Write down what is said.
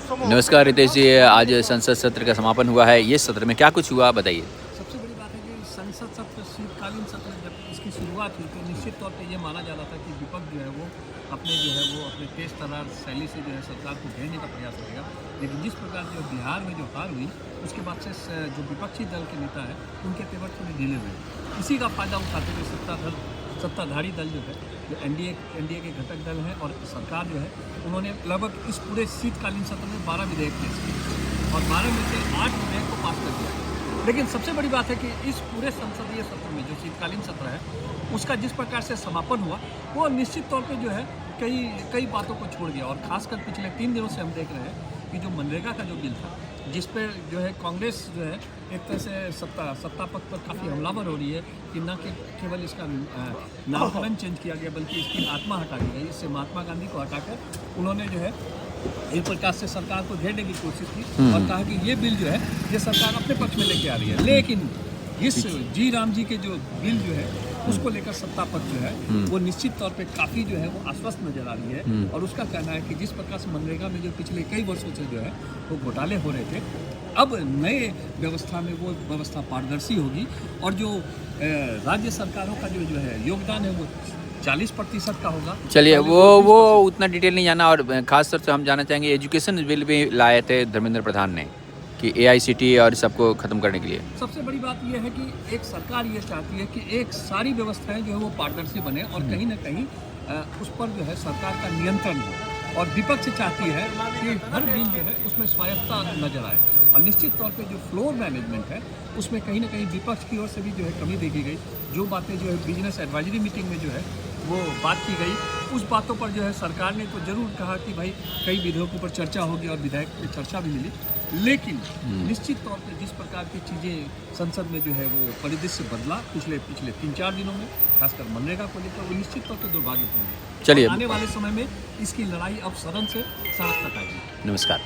नमस्कार रितेश जी, आज संसद सत्र का समापन हुआ है। ये सत्र में क्या कुछ हुआ बताइए। सबसे बड़ी बात है कि संसद सत्र शीतकालीन सत्र जब इसकी शुरुआत हुई तो निश्चित तौर पे ये माना जा रहा था कि विपक्ष जो है वो अपने तेज तर्रार शैली से जो है सरकार को घेरने का प्रयास करेगा। लेकिन जिस प्रकार जो बिहार में जो हार हुई उसके बाद से जो विपक्षी दल के नेता है उनके तेवर थोड़े ढीले हुए। इसी का फायदा उठाते हुए सत्ताधारी दल जो है, जो एनडीए के घटक दल हैं और सरकार जो है, उन्होंने लगभग इस पूरे शीतकालीन सत्र में 12 विधेयक पेश किए और 12 में से 8 विधेयक को पास कर दिया। लेकिन सबसे बड़ी बात है कि इस पूरे संसदीय सत्र में जो शीतकालीन सत्र है उसका जिस प्रकार से समापन हुआ वो निश्चित तौर पे जो है कई बातों को छोड़ दिया। और खासकर पिछले 3 दिनों से हम देख रहे हैं कि जो मनरेगा का जो बिल था जिस पर जो है कांग्रेस जो है एक तरह से सत्ता पक्ष पर काफ़ी हमलावर हो रही है कि न केवल इसका नामकरण चेंज किया गया बल्कि इसकी आत्मा हटा दी गई। इससे महात्मा गांधी को हटाकर उन्होंने जो है एक प्रकार से सरकार को घेरने की कोशिश की और कहा कि ये बिल जो है ये सरकार अपने पक्ष में लेके आ रही है। लेकिन इस जी राम जी के जो बिल जो है उसको लेकर सत्ता पक्ष जो है वो निश्चित तौर पे काफ़ी जो है वो आश्वस्त नजर आ रही है। और उसका कहना है कि जिस प्रकार से मनरेगा में जो पिछले कई वर्षों से जो है वो घोटाले हो रहे थे, अब नए व्यवस्था में वो व्यवस्था पारदर्शी होगी और जो राज्य सरकारों का जो है योगदान है वो 40% का होगा। चलिए वो उतना डिटेल नहीं जाना, और खास तौर से हम जानना चाहेंगे एजुकेशन बिल भी लाए थे धर्मेंद्र प्रधान ने कि AICT और सबको ख़त्म करने के लिए। सबसे बड़ी बात यह है कि एक सरकार ये चाहती है कि एक सारी व्यवस्थाएं जो है वो पारदर्शी बने और कहीं ना कहीं उस पर जो है सरकार का नियंत्रण हो। और विपक्ष चाहती है कि हर बिल जो है उसमें स्वायत्तता नजर आए और निश्चित तौर पे जो फ्लोर मैनेजमेंट है उसमें कहीं ना कहीं विपक्ष की ओर से भी जो है कमी देखी गई। जो बातें जो है बिजनेस एडवाइजरी मीटिंग में जो है वो बात की गई, उस बातों पर जो है सरकार ने तो जरूर कहा कि भाई कई विधेयकों पर चर्चा होगी और विधेयक पर चर्चा भी मिली। लेकिन निश्चित तौर पे जिस प्रकार की चीज़ें संसद में जो है वो परिदृश्य बदला पिछले 3-4 दिनों में, खासकर मनरेगा को लेकर, वो निश्चित तौर पर दुर्भाग्यपूर्ण है। चलिए आने वाले समय में इसकी लड़ाई अब सदन से सड़क तक आएगी। नमस्कार।